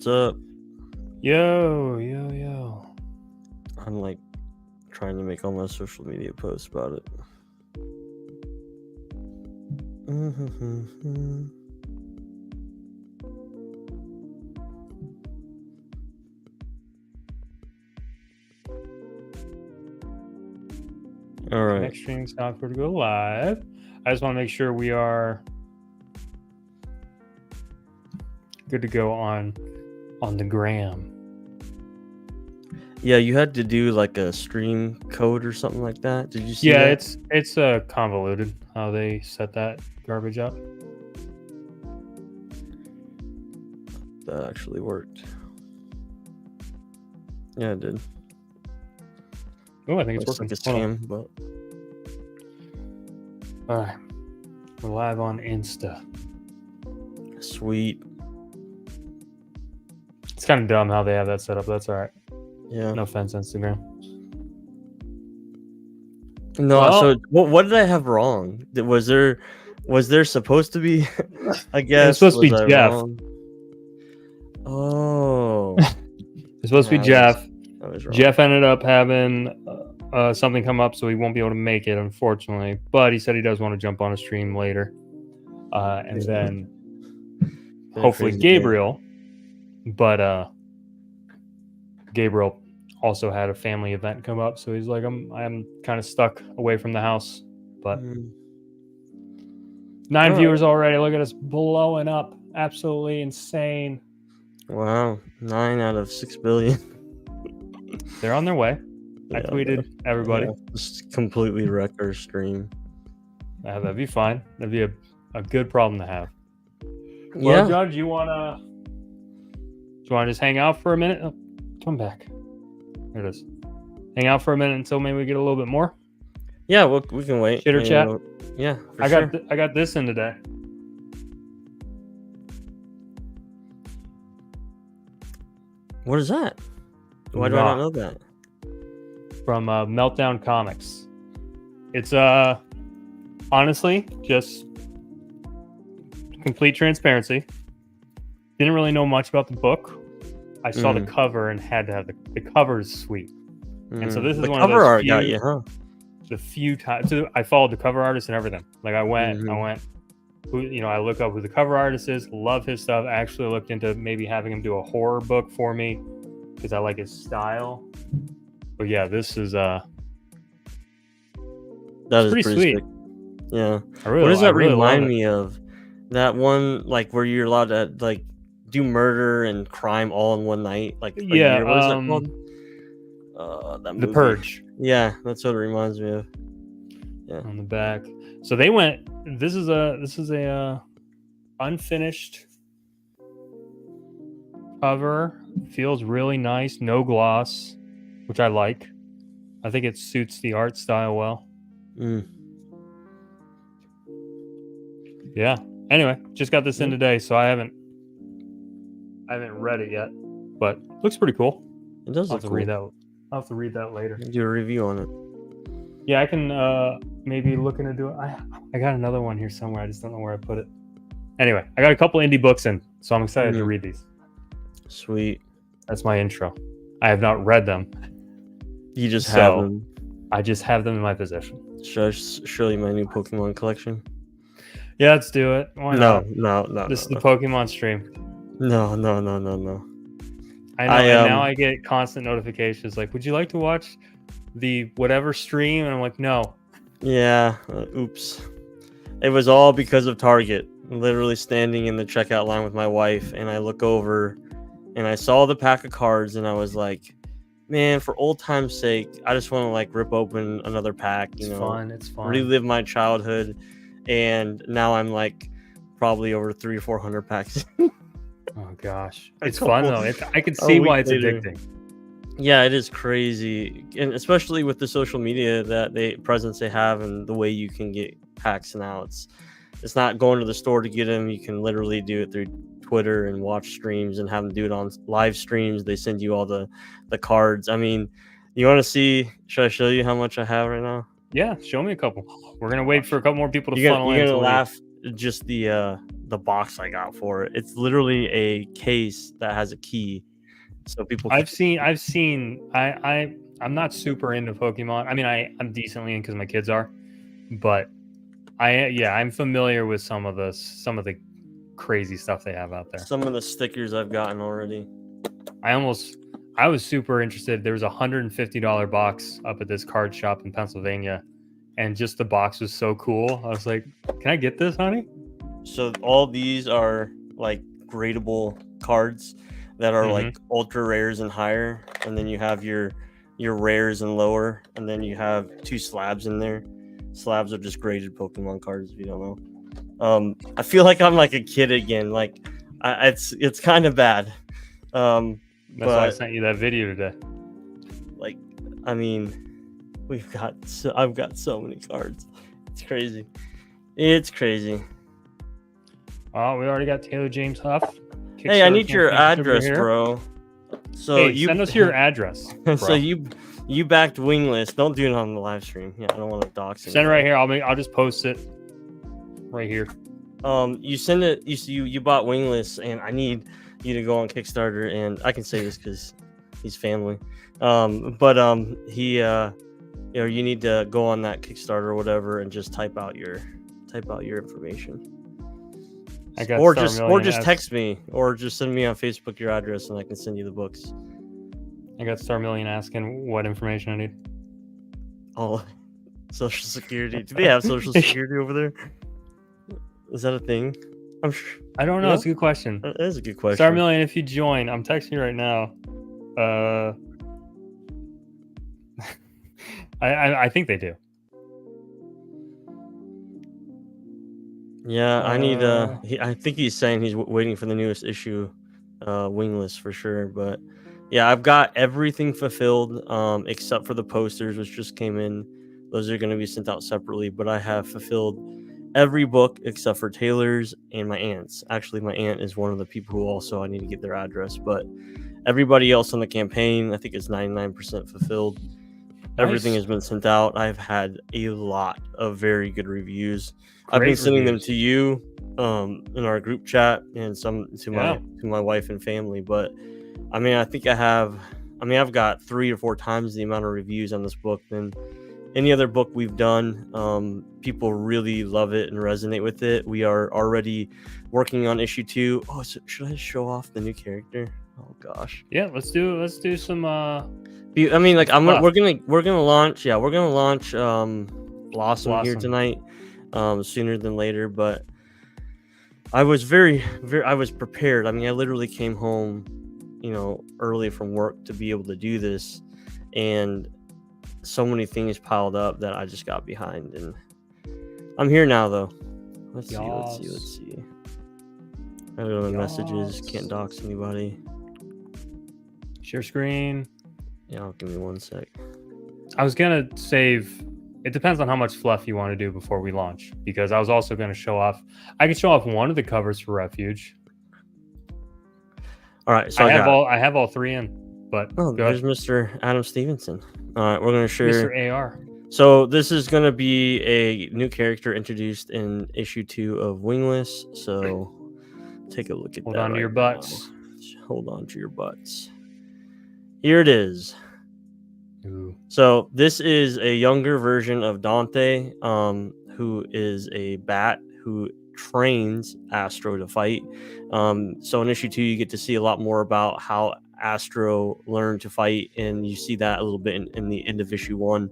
What's up? Yo. I'm like trying to make all my social media posts about it. All right. Next stream's time for to go live. I just want to make sure we are good to go on the gram. Yeah, you had to do like a stream code or something like that. Did you see Yeah, that? it's convoluted how they set that garbage up. That actually worked. Yeah, it did. Oh, I think it's Looks working. like a scam, but All right, we're live on Insta. sweet. It's kind of dumb how they have that set up. That's all right. Yeah. No offense, Instagram. No. Well- So what did I have wrong? Was there supposed to be? I guess supposed to be was I Jeff. wrong? Oh. It's supposed to be Yeah, Jeff. I was wrong. Jeff ended up having something come up, so he won't be able to make it, unfortunately. But he said he does want to jump on a stream later. And then Been a hopefully crazy day. Gabriel. But Gabriel also had a family event come up, so he's like, I'm kind of stuck away from the house. But 9 Oh. viewers already. Look at us blowing up. Absolutely insane. Wow, 9 out of 6 billion. They're on their way. I Yeah, tweeted everybody. yeah, just completely wreck our stream. That'd be fine. That'd be a good problem to have. Well, Yeah, John, do you want to just hang out for a minute? Oh, come back. There it is. Hang out for a minute until maybe we get a little bit more. yeah, we can wait. Chitter You chat? know, yeah, for I sure. got this in today. What is that? Why do I not know that? From Meltdown Comics. It's honestly just complete transparency. Didn't really know much about the book. I saw the cover and had to have the cover is sweet. And so this is the one of cover those art few, got you, huh? the few times I followed the cover artist and everything. Like I went, I look up who the cover artist is, love his stuff. I actually looked into maybe having him do a horror book for me because I like his style. But yeah, this is That is pretty pretty sweet. sick. Yeah. I What does that really love remind it. me of? That one, like where you're allowed to like do murder and crime all in one night. Like a Yeah, year. What is that called? That The movie. Purge Yeah, that's what it reminds me of. on the back. So they went. This is a unfinished cover. Feels really nice. No gloss, which I like. I think it suits the art style well. Yeah. Anyway, just got this in today, so I haven't read it yet, but looks pretty cool. It does I'll look have to cool. read that. I'll have to read that later. Do a review on it. Yeah, I can maybe look into do it. I got another one here somewhere. I just don't know where I put it. Anyway, I got a couple indie books in, so I'm excited to read these. Sweet. That's my intro. I have not read them. You just So- have them. I just have them in my possession. Should I show you my new Pokemon collection? Yeah, let's do it. Why No, not? no. This is the Pokemon stream. No. I know, I, and now I get constant notifications like, would you like to watch the whatever stream? And I'm like, no. Yeah. Oops. It was all because of Target. Literally standing in the checkout line with my wife, and I look over, and I saw the pack of cards, and I was like, man, for old time's sake, I just want to like rip open another pack. It's fun. It's fun. Relive my childhood, and now I'm like probably over 300 or 400 packs. Oh gosh, A it's fun couple- though. I can a see week why it's later. addicting. Yeah, it is crazy, and especially with the social media presence they have, and the way you can get packs now. It's not going to the store to get them. You can literally do it through Twitter and watch streams and have them do it on live streams. They send you all the cards. I mean, you want to see? Should I show you how much I have right now? Yeah, show me a couple. We're gonna wait for a couple more people to You're funnel gonna in. laugh. just the box I got for it. It's literally a case that has a key, so people. I'm not super into Pokemon. I mean, I'm decently in because my kids are, but I'm familiar with some of the crazy stuff they have out there. Some of the stickers I've gotten already. I was super interested. There was a $150 box up at this card shop in Pennsylvania, and just the box was so cool. I was like, "Can I get this, honey?" So all these are like gradable cards that are like ultra rares and higher, and then you have your rares and lower, and then you have 2 slabs in there. Slabs are just graded Pokemon cards, if you don't know. I feel like I'm like a kid again. Like it's kind of bad. That's why I sent you that video today. Like, I mean, I've got so many cards. It's crazy. It's crazy. Oh, we already got Taylor James Huff. Hey, I need your address, bro. So hey, send us your address. Bro. So you backed Wingless. Don't do it on the live stream. Yeah, I don't want to dox it. Send it right here. I'll just post it right here. You send it. You bought Wingless, and I need you to go on Kickstarter. And I can say this because he's family. He you need to go on that Kickstarter or whatever and just type out your information. Or just text me, or just send me on Facebook your address, and I can send you the books. I got Star Million asking what information I need. Oh, Social Security. Do they have Social Security over there? Is that a thing? I'm sure. I don't know. Yeah? It's a good question. That is a good question. Star Million, if you join, I'm texting you right now. I think they do. Yeah, I need. I think he's saying he's waiting for the newest issue, Wingless for sure. But yeah, I've got everything fulfilled, except for the posters, which just came in. Those are going to be sent out separately. But I have fulfilled every book except for Taylor's and my aunt's. Actually, my aunt is one of the people who also I need to get their address. But everybody else on the campaign, I think it's 99% fulfilled. Nice. Everything has been sent out. I've had a lot of very good reviews. I've been sending them to you in our group chat and some to my wife and family. But I mean, I think I've got 3 or 4 times the amount of reviews on this book than any other book we've done. People really love it and resonate with it. We are already working on issue 2. Oh, so should I show off the new character? Oh gosh. Yeah, let's do some. I mean, like we're gonna launch. Yeah, we're gonna launch Blossom here tonight. Sooner than later, but I was very I was prepared. I mean, I literally came home, early from work to be able to do this, and so many things piled up that I just got behind, and I'm here now though. Let's see. I don't know the messages. Can't dox anybody. Share screen. Yeah, give me 1 sec. I was gonna save. It depends on how much fluff you want to do before we launch, because I was also going to show off. I could show off one of the covers for Refuge. All right, so I have all 3 in. But there's Mr. Adam Stevenson. All right, we're going to share Mr. AR. So this is going to be a new character introduced in issue 2 of Wingless. So take a look at that. Hold on to your butts. Hold on to your butts. Here it is. Ooh. So this is a younger version of Dante, who is a bat who trains Astro to fight. So in issue 2, you get to see a lot more about how Astro learned to fight, and you see that a little bit in the end of issue 1.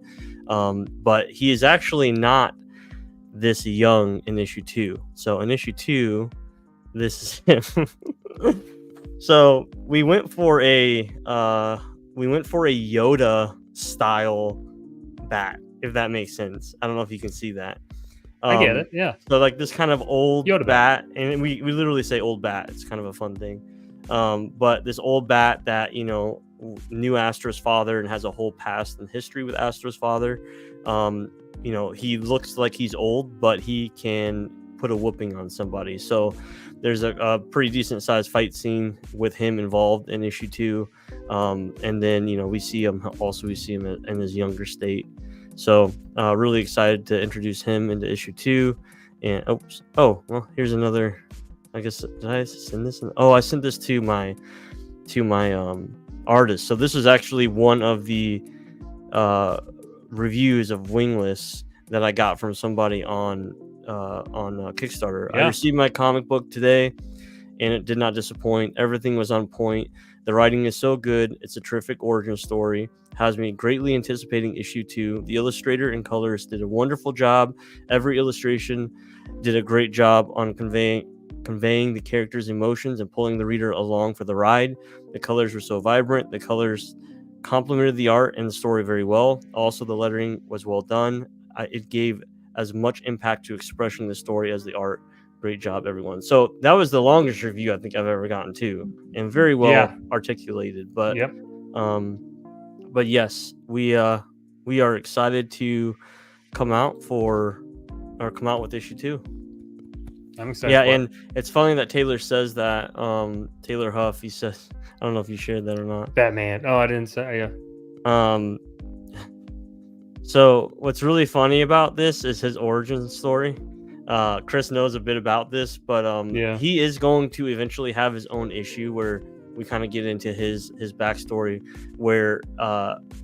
But he is actually not this young in issue 2. So in issue 2, this is him. So we went for a Yoda style bat, if that makes sense. I don't know if you can see that. I get it. Yeah. So like this kind of old Yoda bat, and we literally say old bat. It's kind of a fun thing. But this old bat that knew Astro's father and has a whole past and history with Astro's father. He looks like he's old, but he can put a whooping on somebody. So there's a pretty decent sized fight scene with him involved in issue 2. And then, we see him in his younger state. So really excited to introduce him into issue 2. And oh, well, here's another. I guess did I send this? Oh, I sent this to my artist. So this is actually one of the reviews of Wingless that I got from somebody on Kickstarter. I Yeah. received my comic book today, and it did not disappoint. Everything was on point. The writing is so good. It's a terrific origin story. Has me greatly anticipating issue 2. The illustrator and colorist did a wonderful job. Every illustration did a great job on conveying the characters' emotions and pulling the reader along for the ride. The colors were so vibrant. The colors complemented the art and the story very well. Also, the lettering was well done. It gave as much impact to expression the story as the art. Great job, everyone. So that was the longest review I think I've ever gotten to, and very well articulated. But but yes, we are excited to come out with issue 2. I'm excited. Yeah, and it's funny that Taylor says that. Taylor Huff, he says, I don't know if you shared that or not. Batman. Oh, I didn't say. Yeah. So what's really funny about this is his origin story. Chris knows a bit about this, but he is going to eventually have his own issue where we kind of get into his backstory, where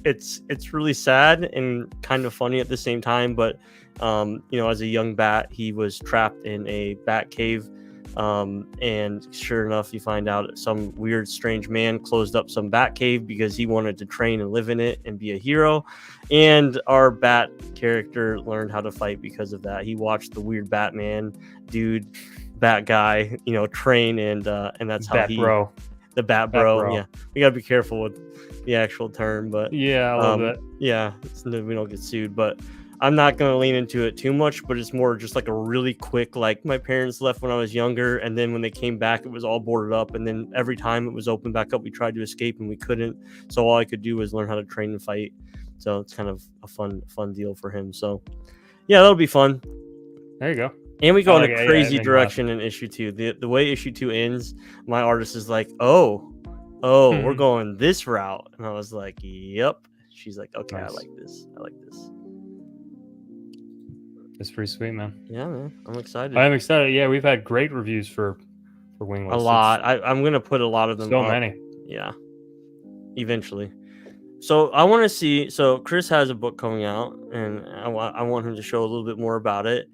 it's really sad and kind of funny at the same time. But as a young bat, he was trapped in a bat cave, and sure enough, you find out some weird, strange man closed up some bat cave because he wanted to train and live in it and be a hero. And our bat character learned how to fight because of that. He watched the weird Batman dude, bat guy, train, and that's how the Bat Bro. Yeah, we gotta be careful with the actual term, but yeah, a little bit. Yeah, we don't get sued, but I'm not gonna lean into it too much. But it's more just like a really quick, like my parents left when I was younger, and then when they came back, it was all boarded up, and then every time it was opened back up, we tried to escape and we couldn't. So all I could do was learn how to train and fight. So it's kind of a fun deal for him. So yeah, that'll be fun. There you go. And we go in a crazy direction in issue 2. The way issue 2 ends, my artist is like, oh, we're going this route. And I was like, yep. She's like, okay, nice. I like this. It's pretty sweet, man. Yeah, man. I'm excited. I'm excited. Yeah, we've had great reviews for Wingless. A lot. I'm going to put a lot of them so up. Many. Yeah. Eventually. So I want to see. So Chris has a book coming out, and I want him to show a little bit more about it.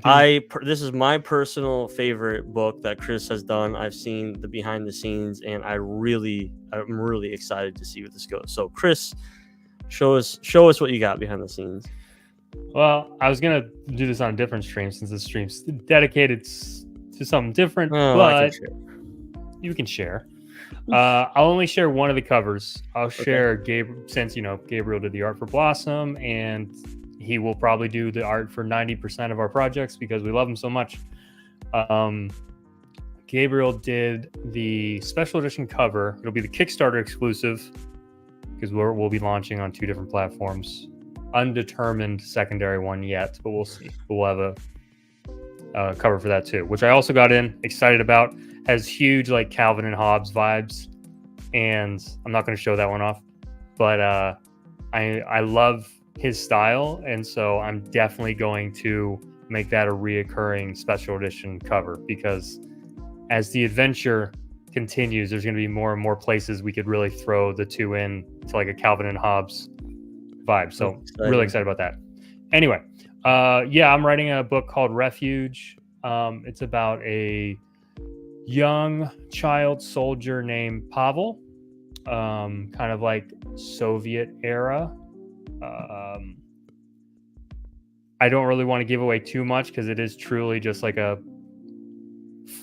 This is my personal favorite book that Chris has done. I've seen the behind the scenes, and I'm really excited to see where this goes. So Chris, show us what you got behind the scenes. Well, I was gonna do this on a different stream since this stream's dedicated to something different, but you can share. I'll only share one of the covers. I'll share Gabriel, since Gabriel did the art for Blossom, and he will probably do the art for 90% of our projects because we love him so much. Gabriel did the special edition cover. It'll be the Kickstarter exclusive because we'll be launching on 2 different platforms. Undetermined secondary one yet, but we'll see. We'll have a cover for that too, which I also got in, excited about. Has huge like Calvin and Hobbes vibes, and I'm not going to show that one off, but I love his style, and so I'm definitely going to make that a reoccurring special edition cover, because as the adventure continues, there's going to be more and more places we could really throw the 2 in to like a Calvin and Hobbes vibe. So really excited about that. Anyway, I'm writing a book called Refuge. It's about a young child soldier named Pavel, kind of like Soviet era. I don't really want to give away too much because it is truly just like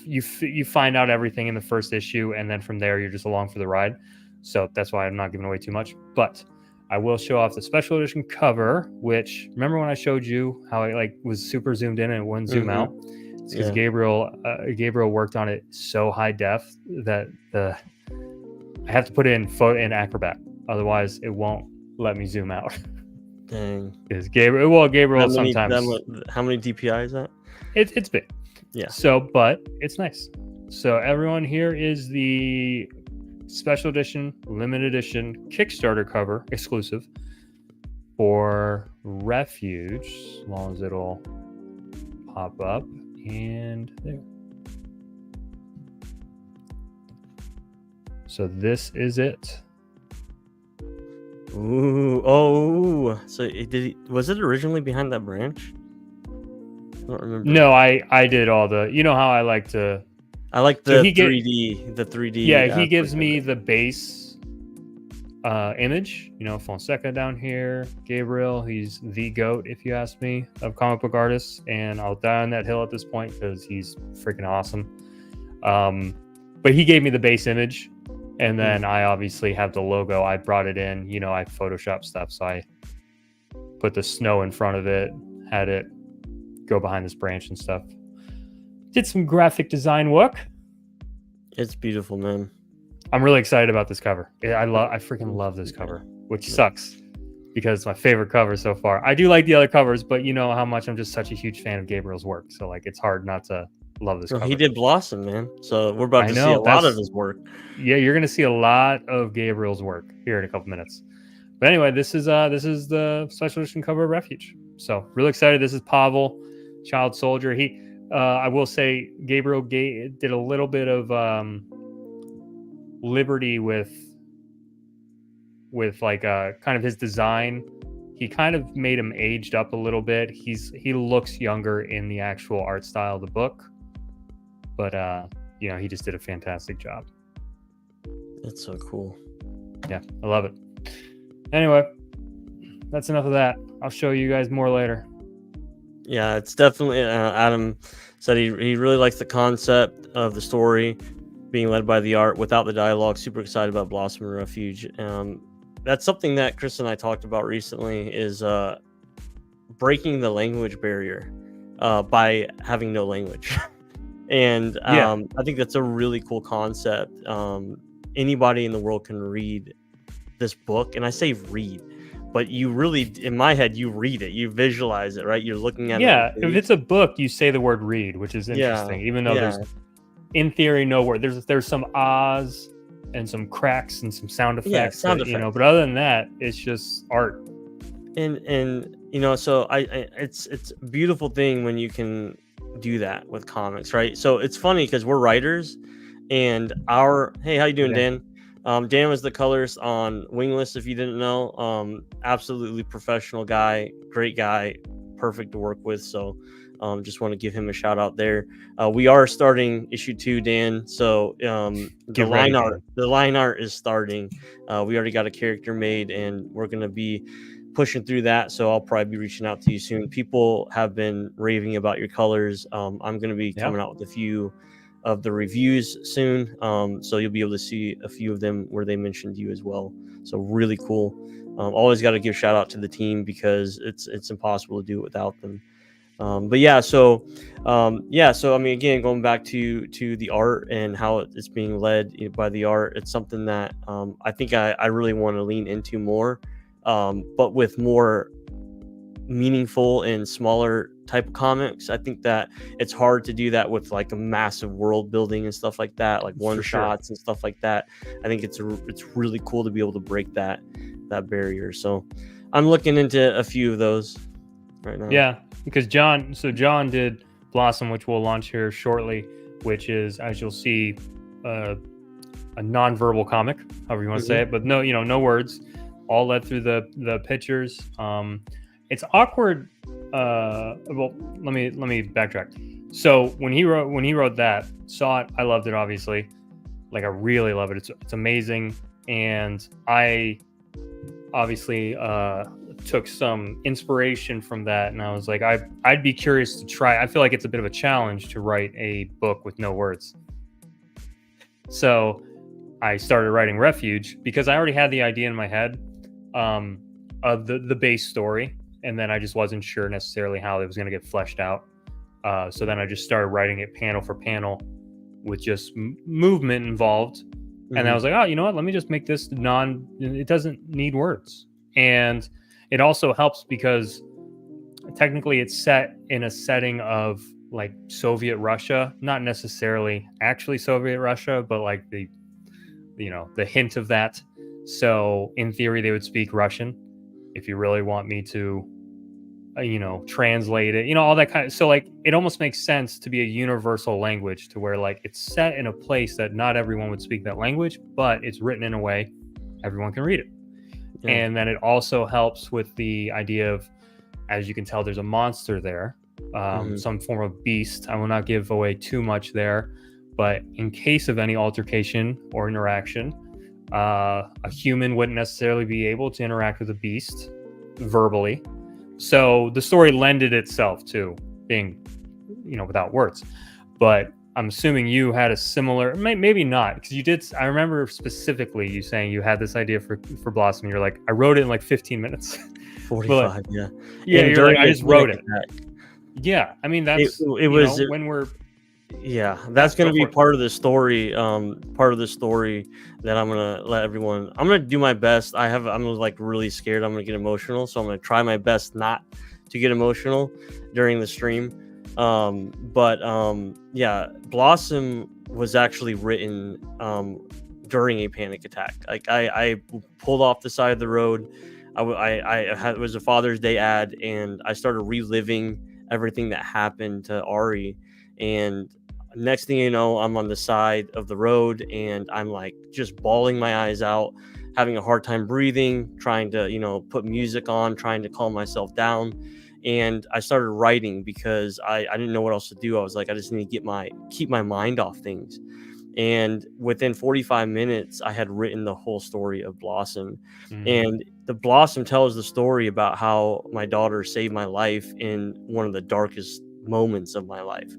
you find out everything in the first issue, and then from there you're just along for the ride. So that's why I'm not giving away too much, but I will show off the special edition cover, which, remember when I showed you how I was super zoomed in and it wouldn't zoom out? It's because Gabriel worked on it so high def that I have to put it in Acrobat, otherwise it won't let me zoom out. Dang. Because Gabriel sometimes. How many DPI is that? It's big. Yeah. So, but it's nice. So everyone, here is the special edition, limited edition Kickstarter cover exclusive for Refuge, as long as it'll pop up, and there. So this is it. Ooh, oh, so was it originally behind that branch? I don't remember. No, I did all the, you know how I like to. I like So the he 3D. Yeah, he gives me the base image, you know, Fonseca down here, Gabriel, he's the GOAT, if you ask me, of comic book artists, and I'll die on that hill at this point because he's freaking awesome. But he gave me the base image, and then I obviously have the logo. I brought it in, you know, I Photoshop stuff, so I put the snow in front of it, had it go behind this branch and stuff. Did some graphic design work. It's beautiful, man. I'm really excited about this cover. I freaking love this cover, which sucks because it's my favorite cover so far. I do like the other covers, but you know how much I'm just such a huge fan of Gabriel's work. So like, it's hard not to love this cover. He did Blossom, man. So we're about to see a lot of his work. Yeah, you're gonna see a lot of Gabriel's work here in a couple minutes. But anyway, this is the special edition cover of Refuge. So really excited. This is Pavel, Child Soldier. I will say Gabriel did a little bit of liberty with like kind of his design. He kind of made him aged up a little bit. He looks younger in the actual art style of the book, but you know, he just did a fantastic job. That's so cool. Yeah, I love it. Anyway, that's enough of that. I'll show you guys more later. Yeah, it's definitely Adam said he really likes the concept of the story being led by the art without the dialogue. Super excited about Blossom and Refuge. That's something that Chris and I talked about recently, is breaking the language barrier by having no language. And I think that's a really cool concept. Anybody in the world can read this book, and I say read, but you really, in my head, you read it, you visualize it, right? You're looking at it. Yeah, if it's a book, you say the word read, which is interesting, even though there's, in theory, no word. There's some ahs and some cracks and some sound effects, you know, but other than that, it's just art. And you know, so it's a beautiful thing when you can do that with comics, right? So it's funny because we're writers, and hey, how you doing, Dan? Dan was the colorist on Wingless, if you didn't know. Absolutely professional guy, great guy, perfect to work with. So just want to give him a shout out there. We are starting issue 2, Dan. So the line art is starting. We already got a character made, and we're gonna be pushing through that. So I'll probably be reaching out to you soon. People have been raving about your colors. I'm gonna be coming out with a few of the reviews soon, so you'll be able to see a few of them where they mentioned you as well. So really cool. Always got to give shout out to the team because it's impossible to do it without them. But yeah, so I mean, again, going back to the art and how it's being led by the art, it's something that I think I really want to lean into more, but with more meaningful and smaller type of comics. I think that it's hard to do that with like a massive world building and stuff like that, like one shots and stuff like that. I think it's really cool to be able to break that barrier. So I'm looking into a few of those right now. Yeah, because John did Blossom, which we'll launch here shortly, which is, as you'll see, a non-verbal comic, however you want to say it, but no words, all led through the pictures. It's awkward. Well, let me backtrack. So when he wrote that, saw it, I loved it, obviously. Like, I really love it. It's amazing. And I obviously took some inspiration from that, and I was like, I'd be curious to try. I feel like it's a bit of a challenge to write a book with no words. So I started writing Refuge because I already had the idea in my head of the base story, and then I just wasn't sure necessarily how it was going to get fleshed out. So then I just started writing it panel for panel with just movement involved. And I was like, oh, you know what? Let me just make this it doesn't need words. And it also helps because technically it's set in a setting of like Soviet Russia, not necessarily actually Soviet Russia, but like the hint of that. So in theory, they would speak Russian. If you really want me to translate it, all that kind of. So like, it almost makes sense to be a universal language, to where like it's set in a place that not everyone would speak that language, but it's written in a way everyone can read it. Yeah. And then it also helps with the idea of, as you can tell, there's a monster there, some form of beast. I will not give away too much there, but in case of any altercation or interaction, a human wouldn't necessarily be able to interact with a beast verbally. So the story lended itself to being, without words. But I'm assuming you had a similar, maybe not, because you did. I remember specifically you saying you had this idea for Blossom. You're like, I wrote it in like 15 minutes. 45, But, yeah. Yeah, And you're like, during I the just wrote panic it. attack, Yeah, I mean, that's it was when we're. yeah, that's Go gonna be for it. part of the story. Part of the story that I'm gonna let everyone. I'm gonna do my best. I'm like really scared. I'm gonna get emotional, so I'm gonna try my best not to get emotional during the stream. Yeah, Blossom was actually written during a panic attack. Like I pulled off the side of the road. It was a Father's Day ad, and I started reliving everything that happened to Ari. And next thing you know, I'm on the side of the road, and I'm like just bawling my eyes out, having a hard time breathing, trying to put music on, trying to calm myself down. And I started writing because I didn't know what else to do. I was like, I just need to keep my mind off things. And within 45 minutes, I had written the whole story of Blossom. And the Blossom tells the story about how my daughter saved my life in one of the darkest moments of my life.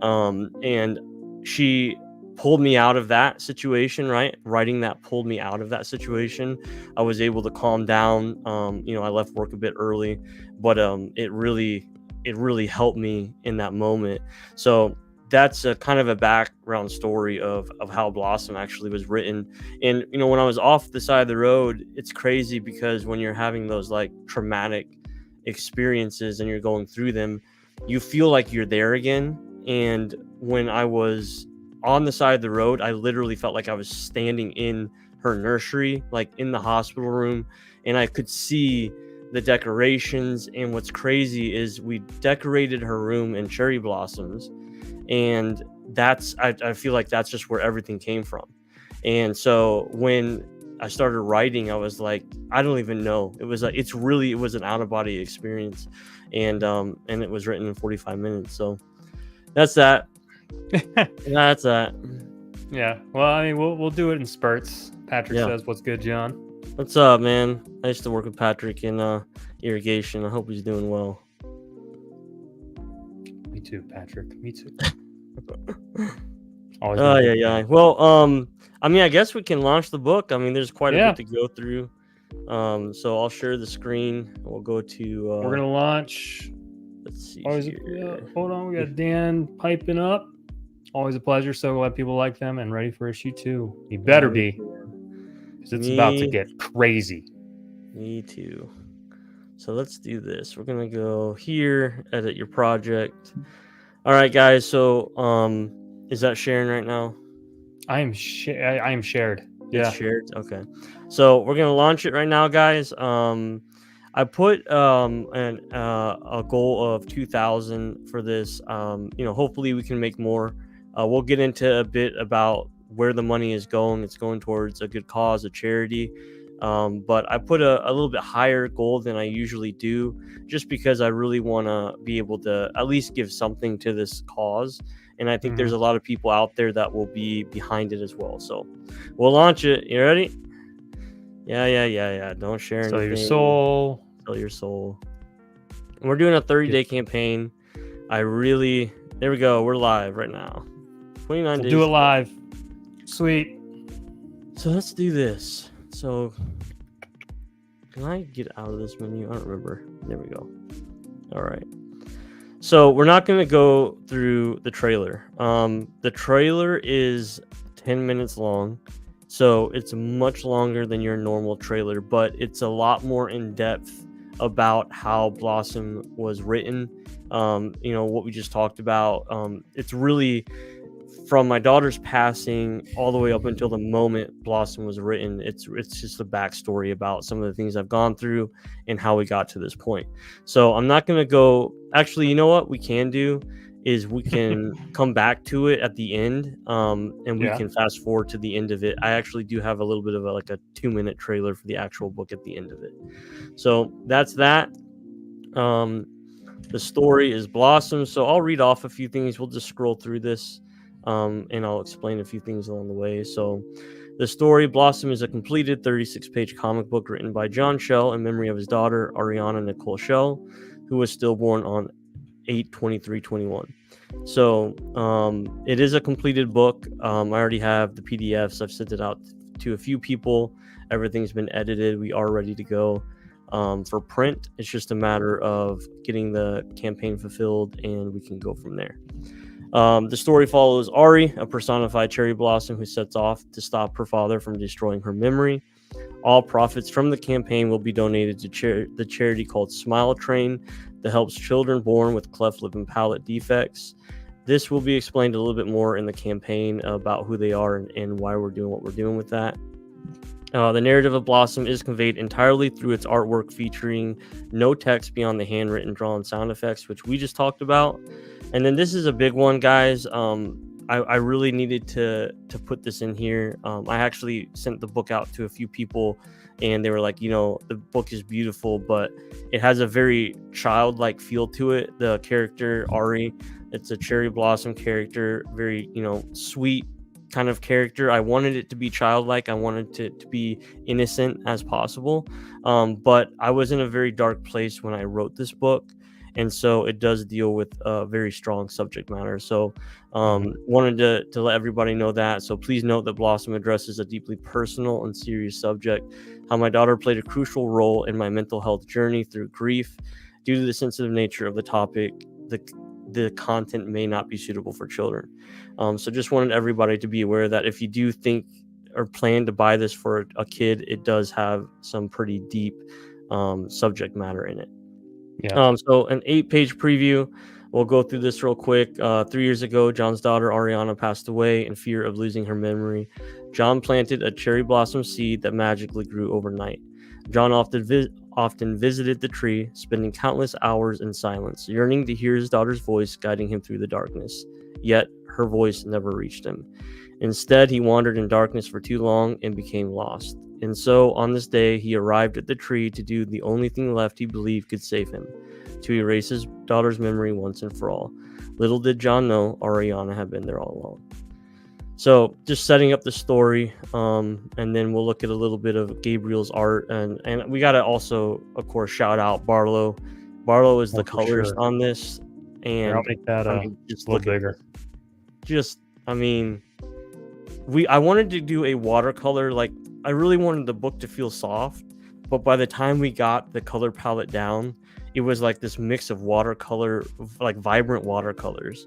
And she pulled me out of that situation, right? Writing that pulled me out of that situation. I was able to calm down. I left work a bit early, but it really helped me in that moment. So that's a kind of a background story of how Blossom actually was written. And when I was off the side of the road, it's crazy because when you're having those like traumatic experiences and you're going through them, you feel like you're there again. And when I was on the side of the road, I literally felt like I was standing in her nursery, like in the hospital room, and I could see the decorations. And what's crazy is we decorated her room in cherry blossoms, and I feel like that's just where everything came from. And so when I started writing, I was like, I don't even know. It was an out of body experience, and it was written in 45 minutes. So that's that. That's that. Yeah. Well, I mean, we'll do it in spurts. Patrick says, "What's good, John?" What's up, man? I used to work with Patrick in irrigation. I hope he's doing well. Me too, Patrick. Me too. Always. Yeah. Well, I mean, I guess we can launch the book. I mean, there's quite a bit to go through. So I'll share the screen. We'll go to. We're gonna launch. Let's see. Hold on, we got Dan piping up. Always a pleasure. So glad people like them and ready for issue 2. You better be, because it's about to get crazy. Me too. So let's do this. We're gonna go here, edit your project. All right, guys. So is that sharing right now? I am shared. Yeah. It's shared. Okay. So we're gonna launch it right now, guys. I put a goal of 2,000 for this. Hopefully we can make more. We'll get into a bit about where the money is going. It's going towards a good cause, a charity. But I put a little bit higher goal than I usually do, just because I really want to be able to at least give something to this cause. And I think there's a lot of people out there that will be behind it as well. So we'll launch it. You ready? Yeah. Don't share anything. Sell your soul. Sell your soul. And we're doing a 30-day campaign. There we go. We're live right now. 29 days. Do it live. Sweet. So let's do this. So can I get out of this menu? I don't remember. There we go. All right. So we're not going to go through the trailer. The trailer is 10 minutes long. So it's much longer than your normal trailer, but it's a lot more in depth about how Blossom was written. What we just talked about. It's really from my daughter's passing all the way up until the moment Blossom was written, it's just a backstory about some of the things I've gone through and how we got to this point. So I'm not going to go. Actually, you know what we can do is we can come back to it at the end, and we can fast forward to the end of it. I actually do have a little bit of a 2-minute trailer for the actual book at the end of it. So that's that. The story is Blossom. So I'll read off a few things. We'll just scroll through this. And I'll explain a few things along the way. So the story, Blossom, is a completed 36-page comic book written by John Schell in memory of his daughter, Ariana Nicole Schell, who was stillborn on 8/23/21. So it is a completed book. I already have the PDFs. I've sent it out to a few people. Everything's been edited. We are ready to go for print. It's just a matter of getting the campaign fulfilled, and we can go from there. The story follows Ari, a personified cherry blossom who sets off to stop her father from destroying her memory. All profits from the campaign will be donated to the charity called SmileTrain that helps children born with cleft lip and palate defects. This will be explained a little bit more in the campaign about who they are and why we're doing what we're doing with that. The narrative of Blossom is conveyed entirely through its artwork, featuring no text beyond the handwritten drawn sound effects, which we just talked about. And then this is a big one, guys. I really needed to put this in here. I actually sent the book out to a few people, and they were like, the book is beautiful, but it has a very childlike feel to it. The character, Ari, it's a cherry blossom character, very, sweet kind of character. I wanted it to be childlike. I wanted it to be innocent as possible. But I was in a very dark place when I wrote this book. And so it does deal with a very strong subject matter. So wanted to let everybody know that. So please note that Blossom addresses a deeply personal and serious subject, how my daughter played a crucial role in my mental health journey through grief. Due to the sensitive nature of the topic, the content may not be suitable for children. So just wanted everybody to be aware that if you do think or plan to buy this for a kid, it does have some pretty deep subject matter in it. Yeah. So an 8-page preview. We'll go through this real quick. 3 years ago, John's daughter Ariana passed away in fear of losing her memory. John planted a cherry blossom seed that magically grew overnight. John often visited the tree, spending countless hours in silence, yearning to hear his daughter's voice guiding him through the darkness. Yet her voice never reached him. Instead, he wandered in darkness for too long and became lost. And so, on this day, he arrived at the tree to do the only thing left he believed could save him, to erase his daughter's memory once and for all. Little did John know Ariana had been there all along. So, just setting up the story, and then we'll look at a little bit of Gabriel's art, and we got to also, of course, shout out Barlow. Barlow is the colorist on this, and I'll make that just a little bigger. I wanted to do a watercolor, I really wanted the book to feel soft, but by the time we got the color palette down, it was like this mix of watercolor, vibrant watercolors,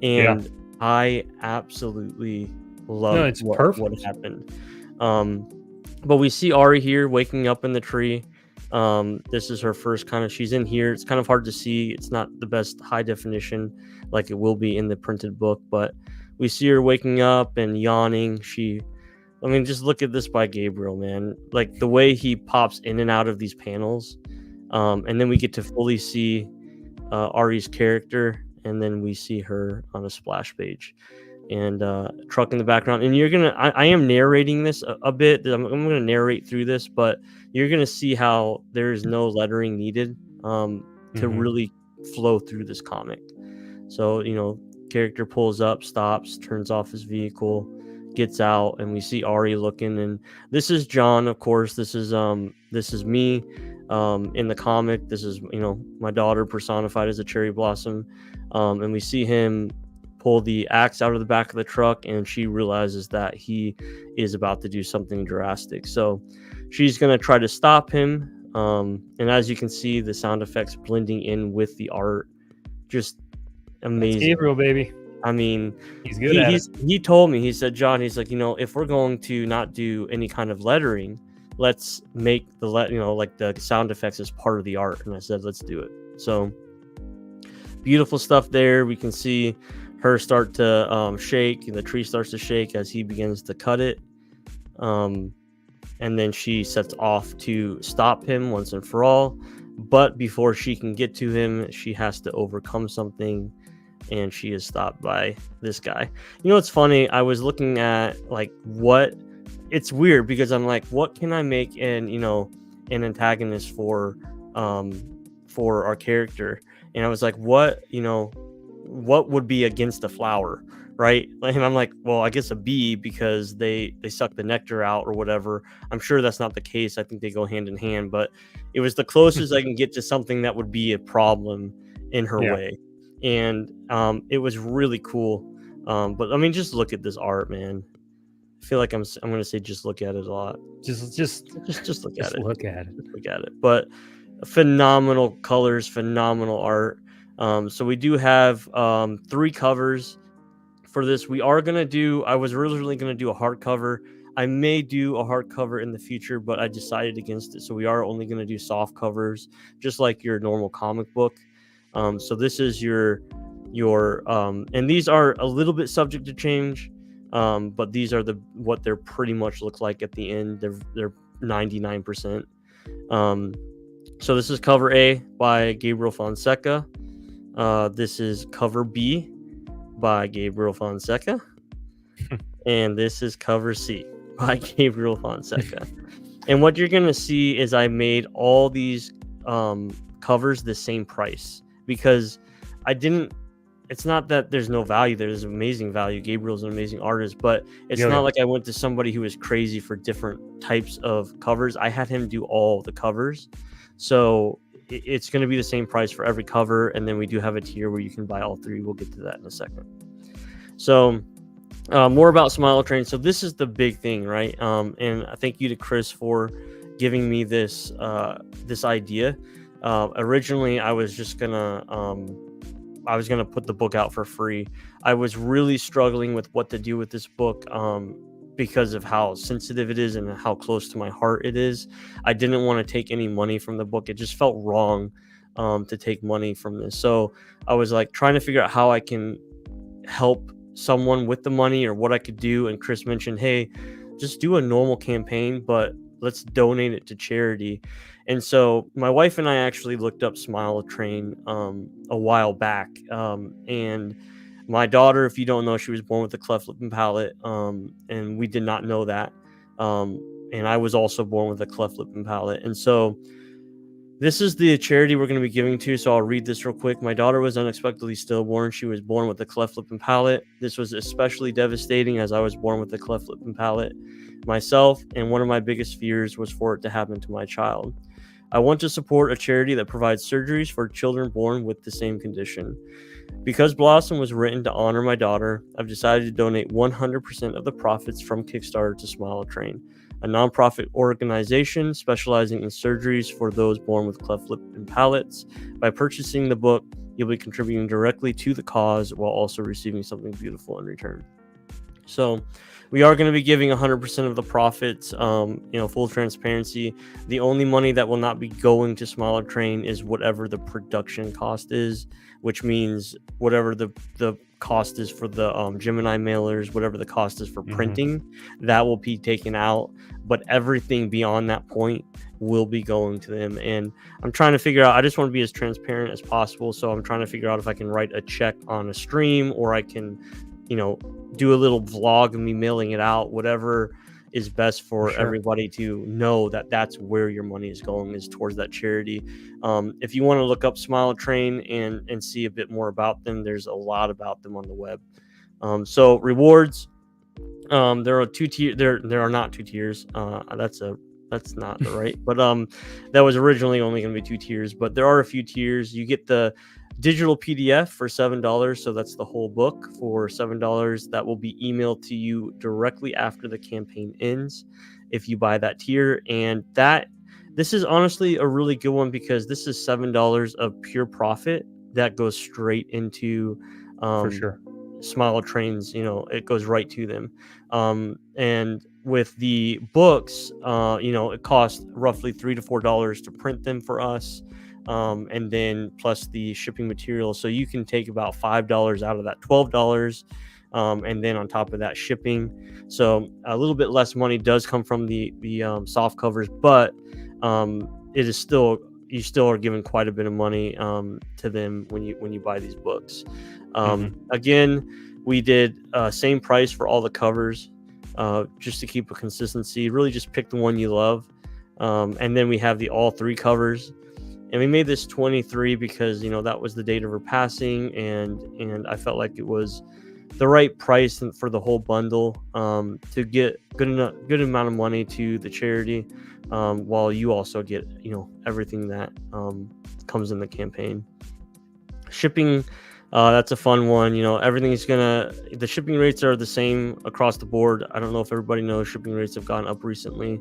and I absolutely loved what happened. But we see Ari here waking up in the tree. This is her first she's in here. It's kind of hard to see. It's not the best high definition like it will be in the printed book, but we see her waking up and yawning. Just look at this by Gabriel, man. Like the way he pops in and out of these panels. And then we get to fully see Ari's character, and then we see her on a splash page and truck in the background. And I am narrating this a bit. I'm going to narrate through this, but you're going to see how there is no lettering needed to really flow through this comic. So, character pulls up, stops, turns off his vehicle, gets out, and we see Ari looking. And this is John, of course. This is me in the comic. This is my daughter personified as a cherry blossom, and we see him pull the axe out of the back of the truck, and she realizes that he is about to do something drastic. So she's gonna try to stop him, and as you can see, the sound effects blending in with the art, just amazing. That's Gabriel, baby. He's good at it. He told me, he said, John, he's like, if we're going to not do any kind of lettering, let's make the sound effects as part of the art. And I said, let's do it. So beautiful stuff there. We can see her start to shake, and the tree starts to shake as he begins to cut it. And then she sets off to stop him once and for all. But before she can get to him, she has to overcome something, and she is stopped by this guy. You know, it's funny. I was looking at like what it's weird because I'm like, what can I make an antagonist for our character? And I was like, what would be against a flower, right? And I'm like, well, I guess a bee, because they suck the nectar out or whatever. I'm sure that's not the case. I think they go hand in hand, but it was the closest I can get to something that would be a problem in her way. And it was really cool. But I mean, just look at this art, man. I feel like I'm going to say just look at it a lot. Just look at it. Look at it. Just look at it. But phenomenal colors, phenomenal art. So we do have 3 covers for this. I was originally going to do a hardcover. I may do a hardcover in the future, but I decided against it. So we are only going to do soft covers, just like your normal comic book. So this is your and these are a little bit subject to change. But these are what they're pretty much look like at the end. They're 99%. So this is cover A by Gabriel Fonseca. This is cover B by Gabriel Fonseca. And this is cover C by Gabriel Fonseca. And what you're going to see is I made all these covers the same price, because it's not that there's no value. There's amazing value. Gabriel's an amazing artist, but it's not like I went to somebody who was crazy for different types of covers. I had him do all the covers. So it's going to be the same price for every cover. And then we do have a tier where you can buy all 3. We'll get to that in a second. So more about SmileTrain. So this is the big thing, right? And thank you to Chris for giving me this idea. Originally, I was just gonna put the book out for free. I was really struggling with what to do with this book because of how sensitive it is and how close to my heart it is. I didn't want to take any money from the book. It just felt wrong to take money from this. So I was like trying to figure out how I can help someone with the money or what I could do. And Chris mentioned, hey, just do a normal campaign, but let's donate it to charity. And so my wife and I actually looked up SmileTrain a while back. And my daughter, if you don't know, she was born with a cleft lip and palate. And we did not know that. And I was also born with a cleft lip and palate. And so this is the charity we're going to be giving to. So I'll read this real quick. My daughter was unexpectedly stillborn. She was born with a cleft lip and palate. This was especially devastating as I was born with a cleft lip and palate myself. And one of my biggest fears was for it to happen to my child. I want to support a charity that provides surgeries for children born with the same condition. Because Blossom was written to honor my daughter, I've decided to donate 100% of the profits from Kickstarter to SmileTrain, a nonprofit organization specializing in surgeries for those born with cleft lip and palates. By purchasing the book, you'll be contributing directly to the cause while also receiving something beautiful in return. So we are going to be giving 100% of the profits, full transparency. The only money that will not be going to SmileTrain is whatever the production cost is, which means whatever the cost is for the Gemini mailers, whatever the cost is for printing, that will be taken out. But everything beyond that point will be going to them. And I'm trying to figure out, I just want to be as transparent as possible. So I'm trying to figure out if I can write a check on a stream, or I can, do a little vlog of me mailing it out, whatever is best for everybody to know that that's where your money is going, is towards that charity. If you want to look up SmileTrain and see a bit more about them, there's a lot about them on the web. So rewards, there are 2 tiers. There are not 2 tiers. That's not the right, but that was originally only going to be 2 tiers, but there are a few tiers. You get the digital PDF for $7, so that's the whole book for $7. That will be emailed to you directly after the campaign ends if you buy that tier. And this is honestly a really good one, because this is $7 of pure profit that goes straight into for sure SmileTrain's, it goes right to them. And with the books, it costs roughly $3 to $4 to print them for us. and then plus the shipping material. So you can take about $5 out of that $12, and then on top of that shipping. So a little bit less money does come from the soft covers, but it is still, you still are giving quite a bit of money to them when you buy these books. Again, we did same price for all the covers, just to keep a consistency. Really just pick the one you love. And then we have the all 3 covers, and we made this 23 because that was the date of her passing, and I felt like it was the right price for the whole bundle, to get good amount of money to the charity, while you also get everything that comes in the campaign. Shipping, that's a fun one. Everything's the shipping rates are the same across the board. I don't know if everybody knows shipping rates have gone up recently.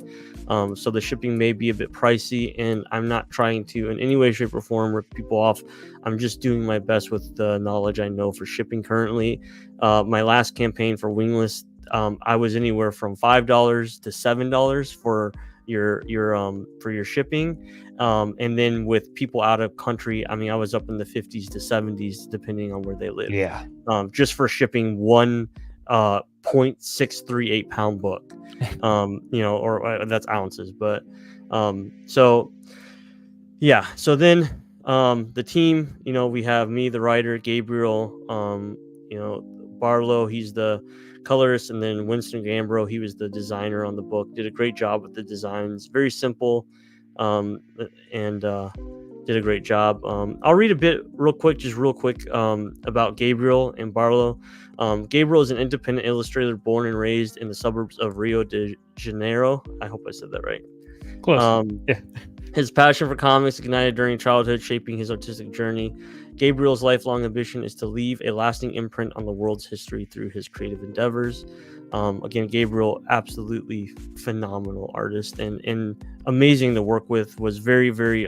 So the shipping may be a bit pricey, and I'm not trying to in any way, shape, or form rip people off. I'm just doing my best with the knowledge I know for shipping currently. My last campaign for Wingless, I was anywhere from $5 to $7 for your shipping. And then with people out of country, I mean, I was up in the 50s to 70s, depending on where they live. Yeah. Just for shipping one 0.638 pound book, or that's ounces. But so yeah. So then the team, we have me, the writer, Gabriel, Barlow, he's the colorist, and then Winston Gambro, he was the designer on the book. Did a great job with the designs. Very simple, and did a great job. I'll read a bit real quick about Gabriel and Barlow. Gabriel is an independent illustrator born and raised in the suburbs of Rio de Janeiro. I hope I said that right. Close. Yeah. His passion for comics ignited during childhood, shaping his artistic journey. Gabriel's lifelong ambition is to leave a lasting imprint on the world's history through his creative endeavors. Again, Gabriel, absolutely phenomenal artist and amazing to work with. Was very, very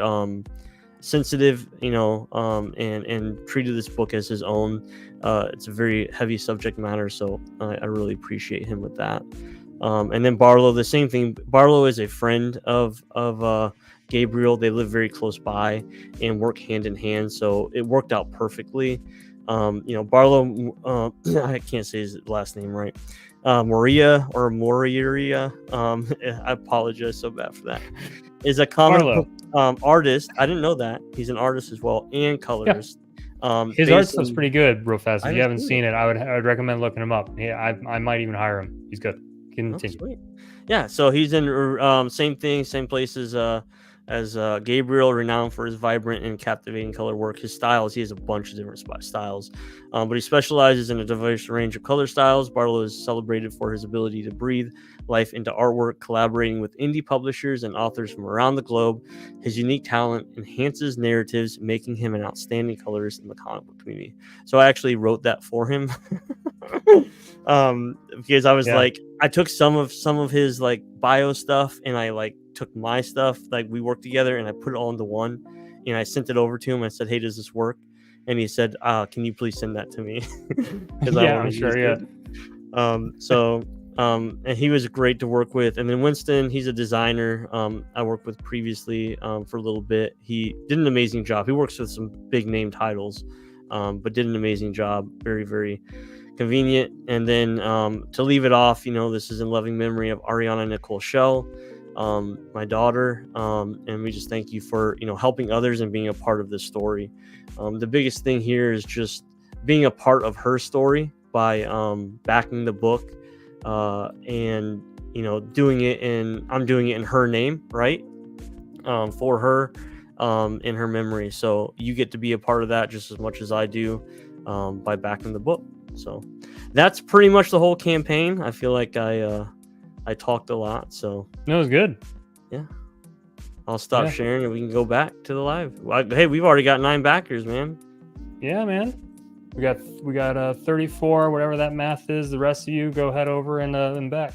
sensitive, and treated this book as his own. It's a very heavy subject matter, so I really appreciate him with that. And then Barlow, the same thing. Barlow is a friend of Gabriel. They live very close by and work hand in hand, so it worked out perfectly. Barlow, I can't say his last name right. Moria. I apologize so bad for that. Is a comic book artist. I didn't know that. He's an artist as well and colorist. Yeah. His art stuff's pretty good. Real fast, if you haven't seen it, I would recommend looking him up. Yeah, I might even hire him. He's good. Continue. Sweet. Yeah, so he's in same thing, same places as Gabriel, renowned for his vibrant and captivating color work. His styles, he has a bunch of different styles, but he specializes in a diverse range of color styles. Barlow is celebrated for his ability to breathe life into artwork, collaborating with indie publishers and authors from around the globe. His unique talent enhances narratives, making him an outstanding colorist in the comic book community. So I actually wrote that for him. Because I was I took some of his bio stuff, and I took my stuff, we worked together, and I put it all into one, and I sent it over to him. I said, hey, does this work? And he said, can you please send that to me? Yeah, I'm sure. Yeah. And he was great to work with. And then Winston, he's a designer I worked with previously for a little bit. He did an amazing job. He works with some big name titles, but did an amazing job. Very, very convenient. And then to leave it off, this is in loving memory of Ariana Nicole Shell, my daughter, and we just thank you for helping others and being a part of this story. The biggest thing here is just being a part of her story by backing the book, and doing it I'm doing it in her name, right, for her, in her memory. So you get to be a part of that just as much as I do, by backing the book. So that's pretty much the whole campaign. I feel like I talked a lot, so no, it was good. Yeah, I'll stop sharing and we can go back to the live. Hey, we've already got 9 backers, man. Yeah, man. We got 34, whatever that math is. The rest of you go head over and back.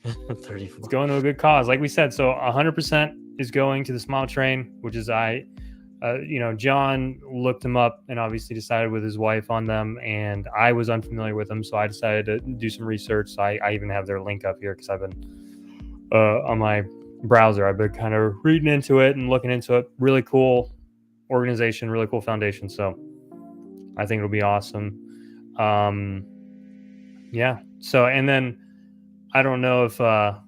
34. It's going to a good cause, like we said. So 100% is going to the SmileTrain, which is John looked them up and obviously decided with his wife on them, and I was unfamiliar with them, so I decided to do some research. So I even have their link up here because I've been on my browser. I've been kind of reading into it and looking into it. Really cool organization, really cool foundation. So I think it'll be awesome. Yeah. So, and then I don't know if there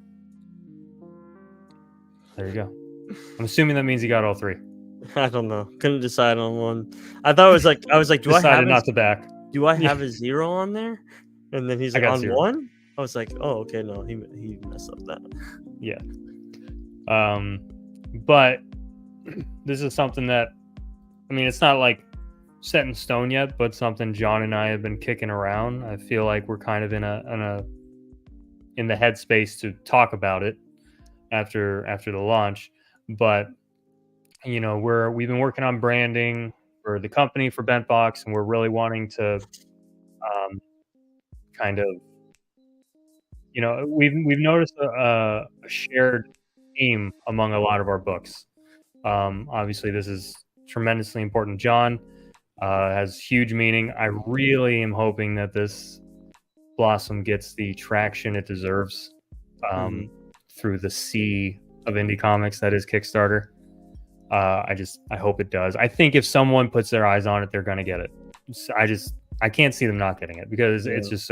you go. I'm assuming that means he got all three. I don't know. Couldn't decide on one. I thought it was like, I was like, Decided not to back. do I Yeah. have a 0 on there? And then he's I like, got on 0. 1? I was like, oh, okay, no, he messed up that. Yeah. But this is something that, I mean, it's not like set in stone yet, but something John and I have been kicking around. I feel like we're kind of in the headspace to talk about it after the launch. But you know, we've been working on branding for the company, for BentBox, and we're really wanting to kind of, you know, we've noticed a shared theme among a lot of our books. Obviously, this is tremendously important. John has huge meaning. I really am hoping that this Blossom gets the traction it deserves through the sea of indie comics that is Kickstarter. I hope it does. I think if someone puts their eyes on it, they're gonna get it. I can't see them not getting it because it's just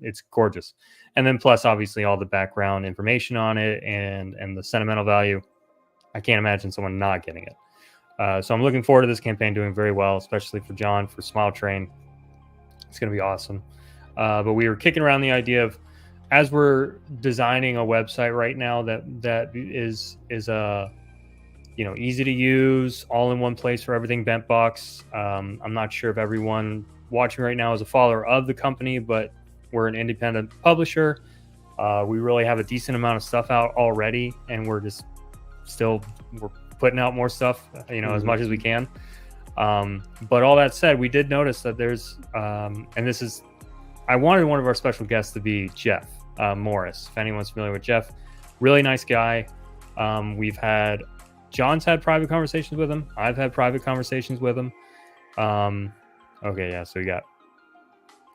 it's gorgeous. And then plus obviously all the background information on it and the sentimental value. I can't imagine someone not getting it. So I'm looking forward to this campaign doing very well, especially for John, for SmileTrain. It's gonna be awesome. But we were kicking around the idea of, as we're designing a website right now that is easy to use, all in one place for everything BentBox. I'm not sure if everyone watching right now is a follower of the company, but we're an independent publisher. We really have a decent amount of stuff out already, and we're putting out more stuff, as much as we can. But all that said, we did notice that there's, I wanted one of our special guests to be Jeff Morris. If anyone's familiar with Jeff, really nice guy. John's had private conversations with him. I've had private conversations with him. Okay, yeah, so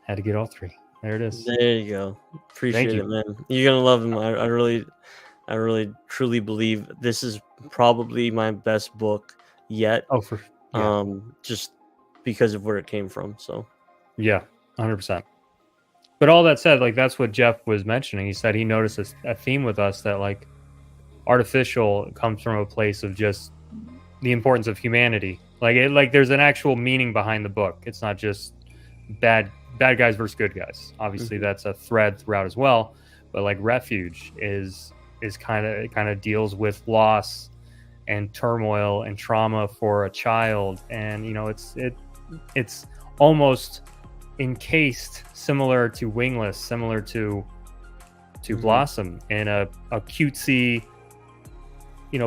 had to get all 3. There it is. There you go. Appreciate it, man. You're gonna love him. I really truly believe this is probably my best book yet. Just because of where it came from. So yeah, 100%. But all that said, like, that's what Jeff was mentioning. He said he noticed a theme with us that, like, artificial comes from a place of just the importance of humanity. Like there's an actual meaning behind the book. It's not just bad guys versus good guys. Obviously that's a thread throughout as well, but like Refuge is kind of deals with loss and turmoil and trauma for a child, and it's almost encased similar to Wingless, similar to Blossom, in a cutesy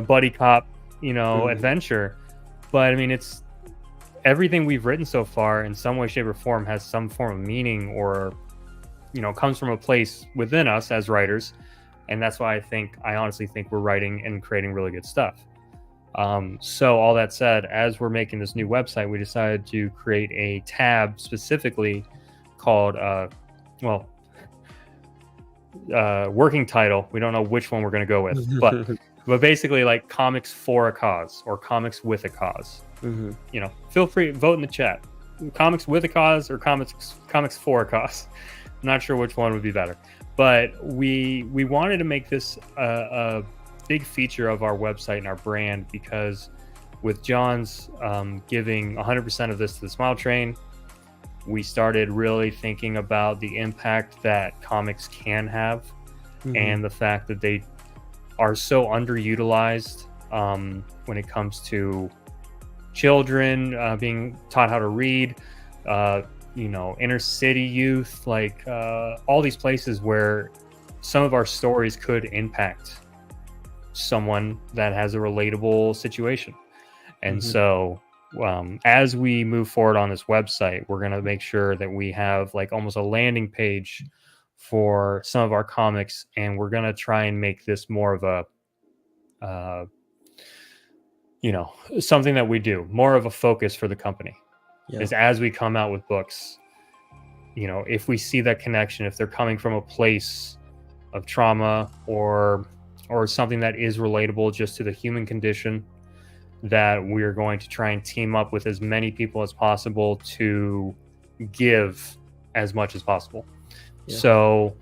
buddy cop, adventure. But I mean, it's everything we've written so far in some way, shape, or form has some form of meaning, or comes from a place within us as writers. And that's why I honestly think we're writing and creating really good stuff. So all that said, as we're making this new website, we decided to create a tab specifically called working title. We don't know which one we're going to go with, but basically, like, comics for a cause or comics with a cause. Feel free, vote in the chat. Comics with a cause or comics for a cause. I'm not sure which one would be better, but we wanted to make this a big feature of our website and our brand, because with John's giving 100% of this to the SmileTrain, we started really thinking about the impact that comics can have, and the fact that they are so underutilized when it comes to children being taught how to read, inner city youth, like all these places where some of our stories could impact someone that has a relatable situation. And so as we move forward on this website, we're going to make sure that we have like almost a landing page for some of our comics, and we're going to try and make this more of a something that we do, more of a focus for the company. Is as we come out with books, if we see that connection, if they're coming from a place of trauma or something that is relatable just to the human condition, that we're going to try and team up with as many people as possible to give as much as possible. Yeah. So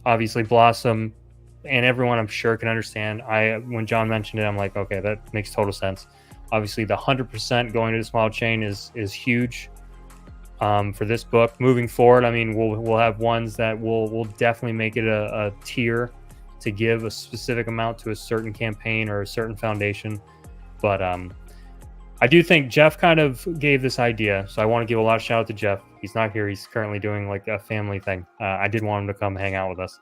obviously Blossom and everyone I'm sure can understand. When John mentioned it, I'm like, okay, that makes total sense. Obviously the 100% going to the SmileTrain is huge for this book. Moving forward, I mean, we'll have ones that we'll definitely make it a tier to give a specific amount to a certain campaign or a certain foundation. But I do think Jeff kind of gave this idea, so I want to give a lot of shout out to Jeff. He's not here; he's currently doing like a family thing. I did want him to come hang out with us,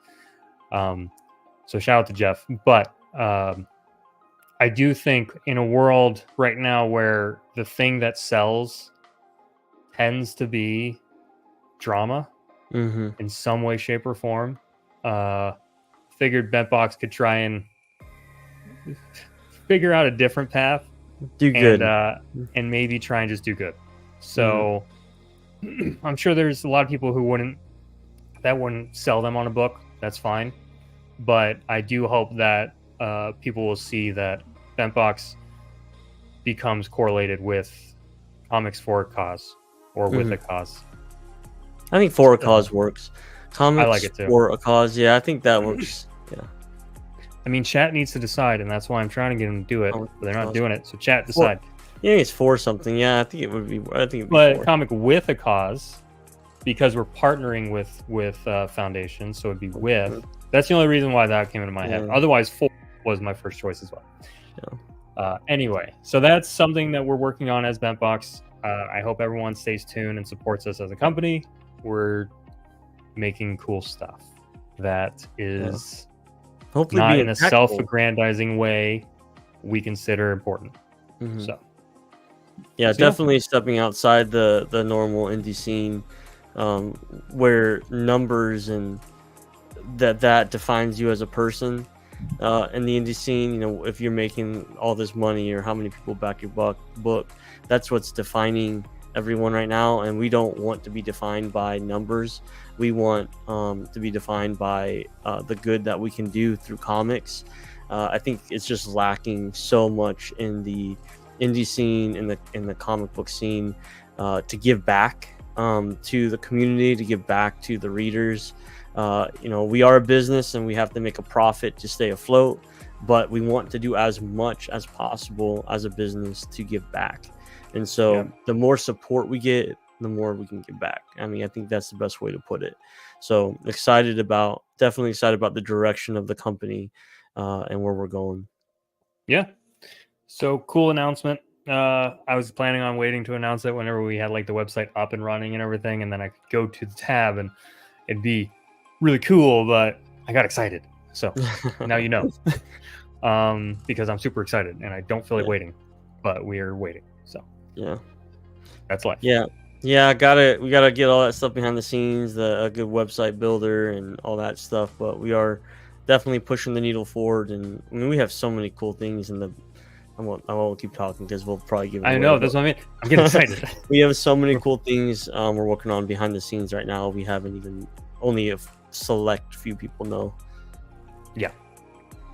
so shout out to Jeff. But I do think in a world right now where the thing that sells tends to be drama in some way, shape, or form, figured BentBox could try and figure out a different path, do good, and maybe try and just do good. So I'm sure there's a lot of people who wouldn't sell them on a book. That's fine, but I do hope that people will see that BentBox becomes correlated with comics for a cause or with a cause. I think for a cause works. Comics I like it too. For a cause, yeah, I think that works. Yeah. I mean, chat needs to decide, and that's why I'm trying to get them to do it, but they're not doing it. So chat decide. Yeah, it's for something. Yeah, I think it would be. I think it'd be but for. Comic with a cause, because we're partnering with Foundation, so it'd be with. That's the only reason why that came into my head. Otherwise, for was my first choice as well. Yeah. Anyway, so that's something that we're working on as BentBox. I hope everyone stays tuned and supports us as a company. We're making cool stuff that is hopefully not in a self-aggrandizing way we consider important. So definitely stepping outside the normal indie scene, where numbers and that defines you as a person. In the indie scene, you know, if you're making all this money or how many people back your book, that's what's defining everyone right now. And we don't want to be defined by numbers. We want to be defined by the good that we can do through comics. I think it's just lacking so much in the indie scene, in the comic book scene, to give back to the community, to give back to the readers. You know, we are a business and we have to make a profit to stay afloat, but we want to do as much as possible as a business to give back. And so the more support we get, the more we can give back. I mean, I think that's the best way to put it. So definitely excited about the direction of the company and where we're going. Yeah. So cool announcement. I was planning on waiting to announce it whenever we had like the website up and running and everything, and then I could go to the tab and it'd be really cool, but I got excited. So now you know, because I'm super excited and I don't feel like waiting, but we are waiting. So that's life. We gotta get all that stuff behind the scenes, a good website builder and all that stuff. But we are definitely pushing the needle forward, and I mean, we have so many cool things in the. I won't keep talking because we'll probably give. I know, that's what I mean. I'm getting excited. We have so many cool things we're working on behind the scenes right now. We haven't even only a select few people know.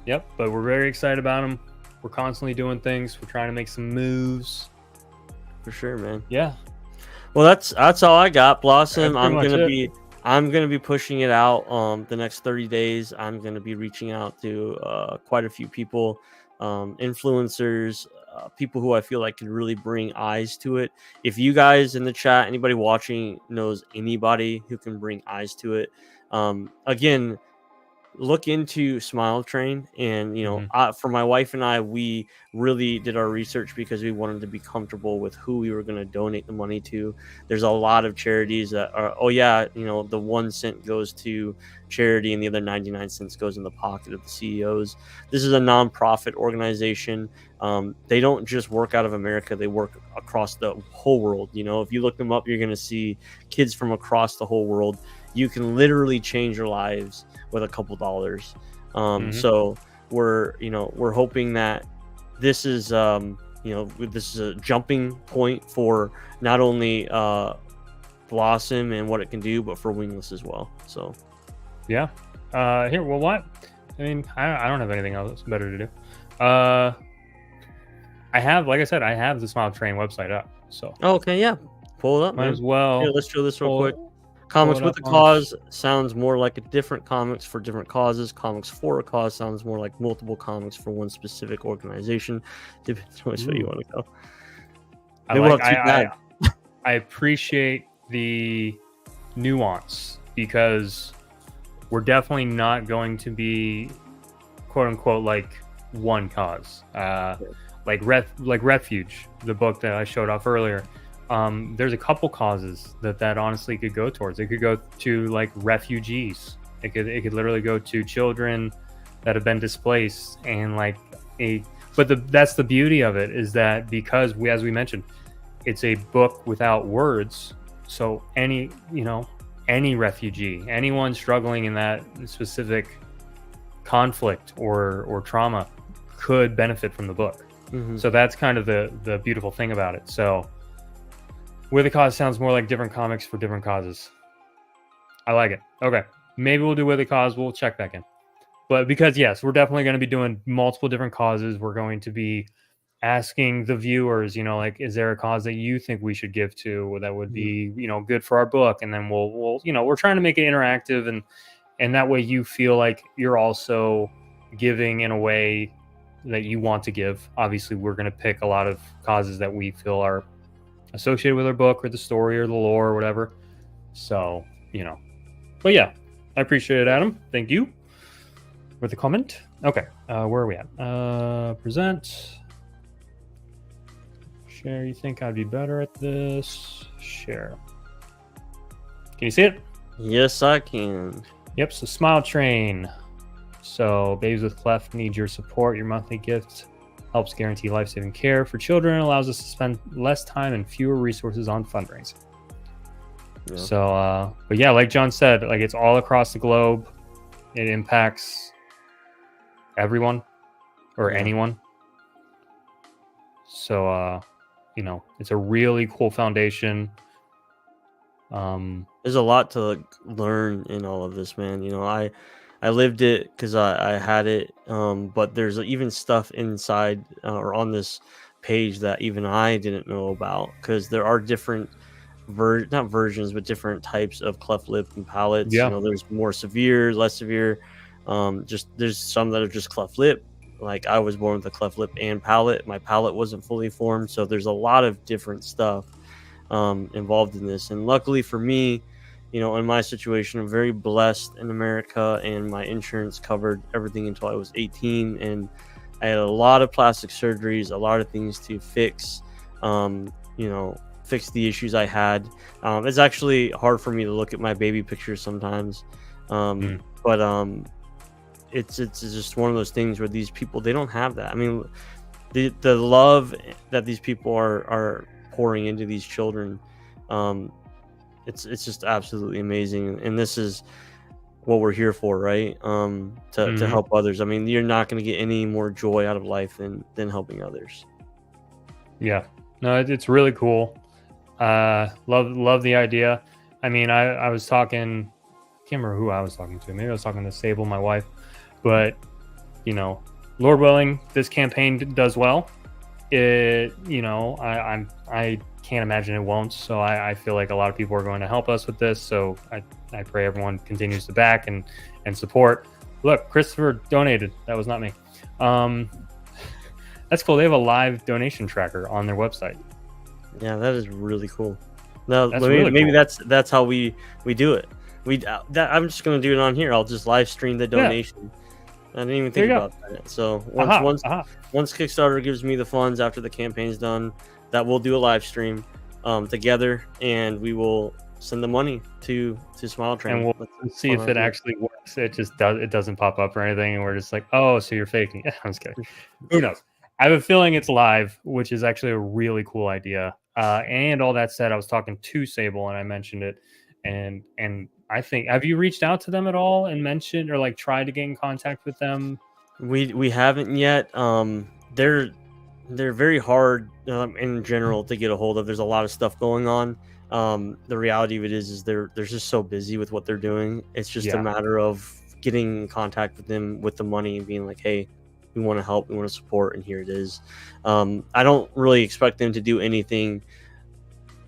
But we're very excited about them. We're constantly doing things. We're trying to make some moves. For sure, man. Yeah. Well, that's all I got. Blossom. I'm gonna be pushing it out the next 30 days. I'm gonna be reaching out to quite a few people, influencers, people who I feel like could really bring eyes to it. If you guys in the chat, anybody watching knows anybody who can bring eyes to it, again, look into SmileTrain. And, you know, for my wife and I, we really did our research because we wanted to be comfortable with who we were going to donate the money to. There's a lot of charities that are, the 1 cent goes to charity and the other 99 cents goes in the pocket of the CEOs. This is a nonprofit organization. They don't just work out of America. They work across the whole world. You know, if you look them up, you're going to see kids from across the whole world. You can literally change your lives with a couple dollars. So we're hoping that this is this is a jumping point for not only Blossom and what it can do, but for Wingless as well. So what I mean, I don't have anything else better to do. I I have, like I said, I have the SmileTrain website up, so Oh, okay, yeah. Pull it up, might man. as well Here, let's show this real quick. pull Comics it with up a on. cause sounds more like a different comics for different causes. Comics for a cause sounds more like multiple comics for one specific organization. Depends on which way you want to go. They will have two tags. I appreciate the nuance, because we're definitely not going to be quote unquote like one cause. Like Refuge, the book that I showed off earlier. There's a couple causes that honestly could go towards. It could go to like refugees. It could literally go to children that have been displaced, and like that's the beauty of it, is that because as we mentioned, it's a book without words. So any refugee, anyone struggling in that specific conflict or trauma could benefit from the book. Mm-hmm. So that's kind of the beautiful thing about it. So With a Cause sounds more like different comics for different causes. I like it. Okay. Maybe we'll do With a Cause. We'll check back in. But because, yes, we're definitely going to be doing multiple different causes. We're going to be asking the viewers, like, is there a cause that you think we should give to that would be, good for our book? And then we'll we're trying to make it interactive, and that way you feel like you're also giving in a way that you want to give. Obviously, we're going to pick a lot of causes that we feel are associated with our book or the story or the lore or whatever. So, but yeah, I appreciate it, Adam. Thank you for the comment. Okay. Where are we at? Present. Share. You think I'd be better at this? Share. Can you see it? Yes, I can. Yep. So SmileTrain. So babies with cleft need your support. Your monthly gift helps guarantee life-saving care for children, allows us to spend less time and fewer resources on fundraising. Yeah. So, but yeah, like John said, like it's all across the globe. It impacts everyone or anyone. So, it's a really cool foundation. There's a lot to learn in all of this, man. I lived it because I had it, but there's even stuff inside or on this page that even I didn't know about, because there are different not versions, but different types of cleft lip and palates. Yeah. There's more severe, less severe. There's some that are just cleft lip. Like I was born with a cleft lip and palate. My palate wasn't fully formed, so there's a lot of different stuff involved in this. And luckily for me, in my situation, I'm very blessed in America, and my insurance covered everything until I was 18. And I had a lot of plastic surgeries, a lot of things to fix, fix the issues I had. It's actually hard for me to look at my baby pictures sometimes. But it's just one of those things where these people, they don't have that. I mean, the love that these people are pouring into these children, it's just absolutely amazing. And this is what we're here for, right? To help others. I mean, you're not going to get any more joy out of life than helping others. Yeah, no, it's really cool. Love the idea. I mean, I was talking, I can't remember who I was talking to. Maybe I was talking to Sable, my wife. But Lord willing, this campaign does well. I can't imagine it won't. So I feel like a lot of people are going to help us with this. So I pray everyone continues to back and support. Look, Christopher donated. That was not me. That's cool. They have a live donation tracker on their website. Yeah, that is really cool. No, maybe cool. That's how we do it. I'm just gonna do it on here. I'll just live stream the donation. Yeah. I didn't even think about that. So once Kickstarter gives me the funds after the campaign's done, that we'll do a live stream together, and we will send the money to SmileTrain. And we'll see if it actually works. It doesn't pop up or anything, and we're just like, oh, so you're faking. I'm just kidding. Who knows? I have a feeling it's live, which is actually a really cool idea. And all that said, I was talking to Sable and I mentioned it, and I think, have you reached out to them at all and mentioned or like tried to get in contact with them? We haven't yet. They're very hard in general to get a hold of. There's a lot of stuff going on. The reality of it is they're just so busy with what th들 they're doing. It's just a matter of getting in contact with them with the money and being like, hey, we want to help, we want to support, and here it is. I don't really expect them to do anything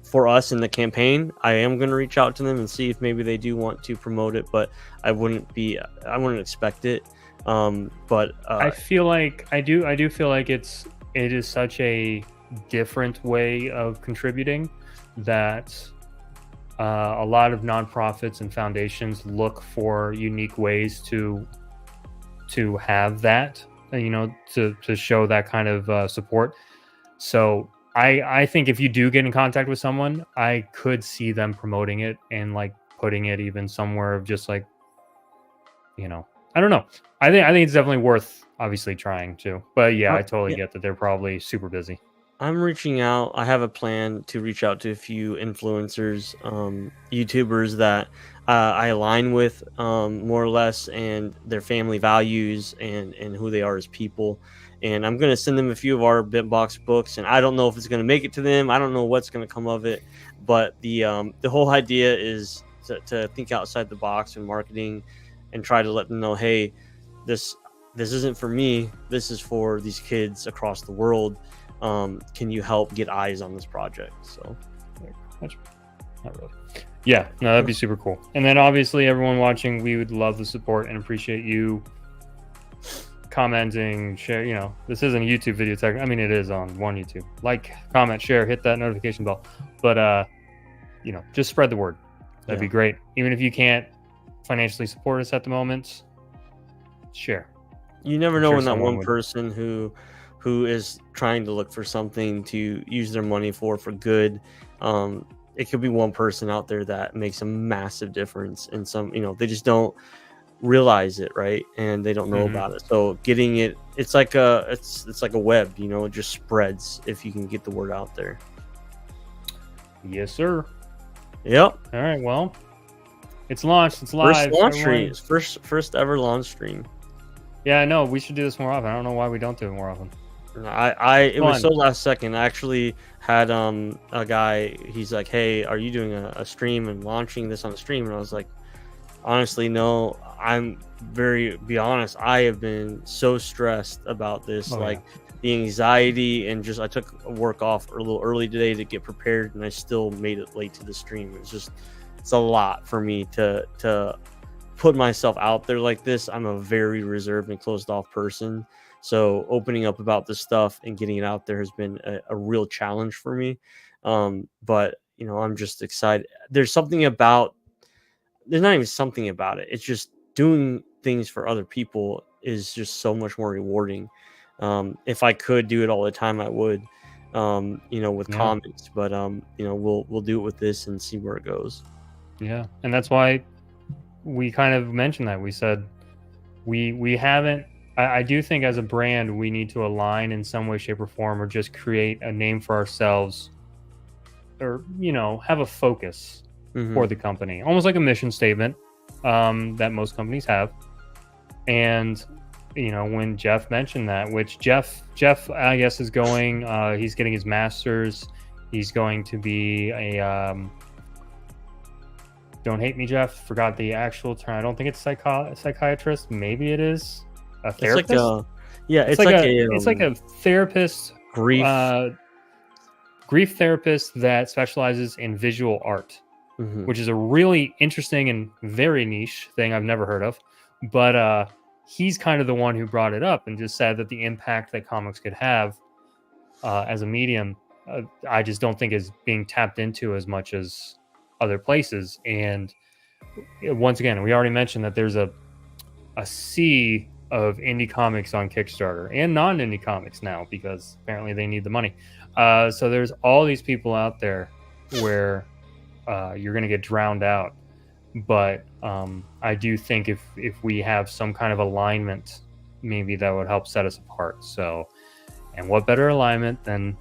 for us in the campaign. I am going to reach out to them and see if maybe they do want to promote it, but I wouldn't expect it. But I feel like I do feel like it is such a different way of contributing that a lot of nonprofits and foundations look for unique ways to have that, to show that kind of support. So I think if you do get in contact with someone, I could see them promoting it and like putting it even somewhere of just like, I don't know. I think it's definitely worth obviously trying to. But yeah, I totally get that they're probably super busy. I'm reaching out. I have a plan to reach out to a few influencers, YouTubers that I align with more or less, and their family values and who they are as people. And I'm going to send them a few of our BentBox books, and I don't know if it's going to make it to them. I don't know what's going to come of it, but the whole idea is to think outside the box in marketing and try to let them know, hey, this isn't for me. This is for these kids across the world. Can you help get eyes on this project? So not really. Yeah, no, that'd be super cool. And then obviously everyone watching, we would love the support and appreciate you commenting, share. This isn't a YouTube video tech. I mean, it is on one YouTube. Like, comment, share, hit that notification bell. But just spread the word. That'd be great. Even if you can't financially support us at the moment, share. You never know when that one person who is trying to look for something to use their money for good, it could be one person out there that makes a massive difference in some, they just don't realize it, right? And they don't know about it. So getting it's like a web, it just spreads if you can get the word out there. Yes, sir. Yep. All right, well, it's launched. It's live. First launch stream. First ever launch stream. Yeah, I know. We should do this more often. I don't know why we don't do it more often. It was so last second. I actually had a guy, he's like, hey, are you doing a stream and launching this on a stream? And I was like, honestly, no. Be honest, I have been so stressed about this, the anxiety, and I took work off a little early today to get prepared, and I still made it late to the stream. It's a lot for me to put myself out there like this. I'm a very reserved and closed off person. So opening up about this stuff and getting it out there has been a real challenge for me. But I'm just excited. There's not even something about it. It's just doing things for other people is just so much more rewarding. If I could do it all the time, I would, with comments, but we'll do it with this and see where it goes. Yeah. And that's why we kind of mentioned that. We said we haven't, I do think as a brand, we need to align in some way, shape, or form, or just create a name for ourselves, or, have a focus for the company, almost like a mission statement that most companies have. And, when Jeff mentioned that, which Jeff, I guess, is going, he's getting his master's. He's going to be a, don't hate me, Jeff, forgot the actual term. I don't think it's psychiatrist. Maybe it is. A therapist? It's like a therapist, grief therapist that specializes in visual art, which is a really interesting and very niche thing I've never heard of. But he's kind of the one who brought it up and just said that the impact that comics could have as a medium, I just don't think is being tapped into as much as other places. And once again, we already mentioned that there's a sea of indie comics on Kickstarter and non-indie comics now, because apparently they need the money. So there's all these people out there where you're going to get drowned out. But I do think if we have some kind of alignment, maybe that would help set us apart. So, and what better alignment than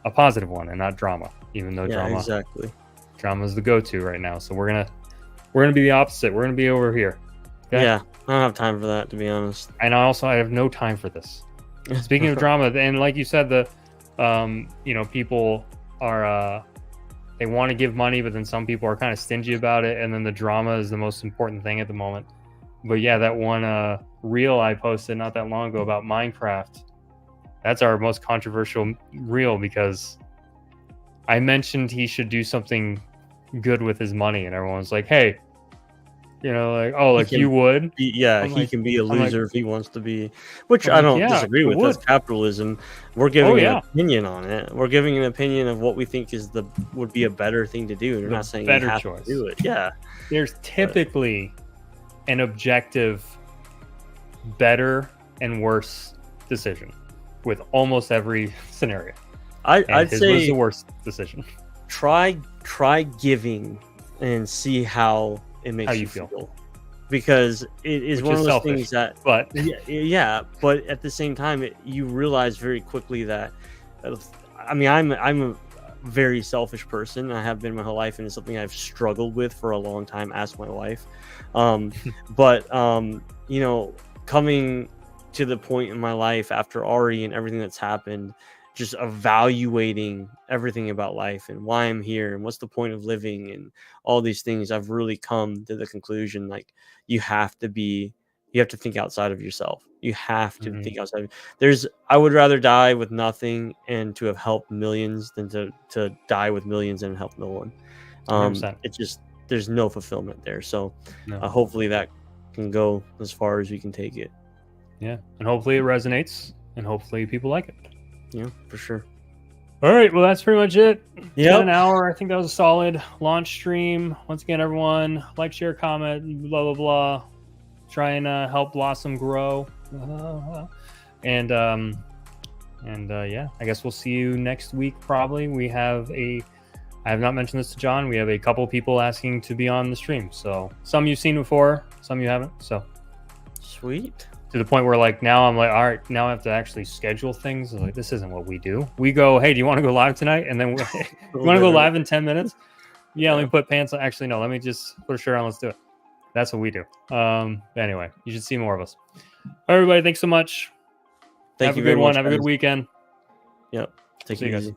a positive one and not drama, even though drama is the go-to right now. So we're gonna be the opposite. We're gonna be over here. Okay? Yeah, I don't have time for that, to be honest. And I have no time for this. Speaking of drama, and like you said, people are they want to give money, but then some people are kind of stingy about it, and then the drama is the most important thing at the moment. But yeah, that one reel I posted not that long ago about Minecraft. That's our most controversial reel because I mentioned he should do something good with his money, and everyone's like, "Hey, like, oh, like you would." He can be a loser if he wants to be, which I'm I like, don't yeah, disagree you with. would. That's capitalism. We're giving an yeah. opinion on it. We're giving an opinion of what we think would be a better thing to do. We're not saying you better have choice. to do it. Yeah, There's typically an objective better and worse decision with almost every scenario. I'd his say was the worst decision. try giving and see how it makes you feel. Because it is one of those selfish, things that, but but at the same time, you realize very quickly that, I mean, I'm a very selfish person. I have been my whole life, and it's something I've struggled with for a long time. Ask my wife. But coming to the point in my life after Ari and everything that's happened, just evaluating everything about life and why I'm here and what's the point of living and all these things, I've really come to the conclusion, like, you have to think outside of yourself. You have to think outside. I would rather die with nothing and to have helped millions than to die with millions and help no one. It just, there's no fulfillment there. So hopefully that can go as far as we can take it. Yeah, and hopefully it resonates, and hopefully people like it. Yeah, for sure. All right, well, that's pretty much it. Yeah, an hour. I think that was a solid launch stream. Once again, everyone, like, share, comment, blah blah blah. Try and help Blossom grow. And yeah, I guess we'll see you next week. Probably I have not mentioned this to John. We have a couple people asking to be on the stream. So some you've seen before, some you haven't. So sweet. To the point where, like, now I'm like, all right, now I have to actually schedule things. Like, this isn't what we do. We go, hey, do you want to go live tonight? And then you want to go live in 10 minutes? Yeah, let me put pants on. Actually, no, let me just put a shirt on. Let's do it. That's what we do. Anyway, you should see more of us. Everybody, thanks so much. Have a good one. Have a good weekend. Yep. Take it easy.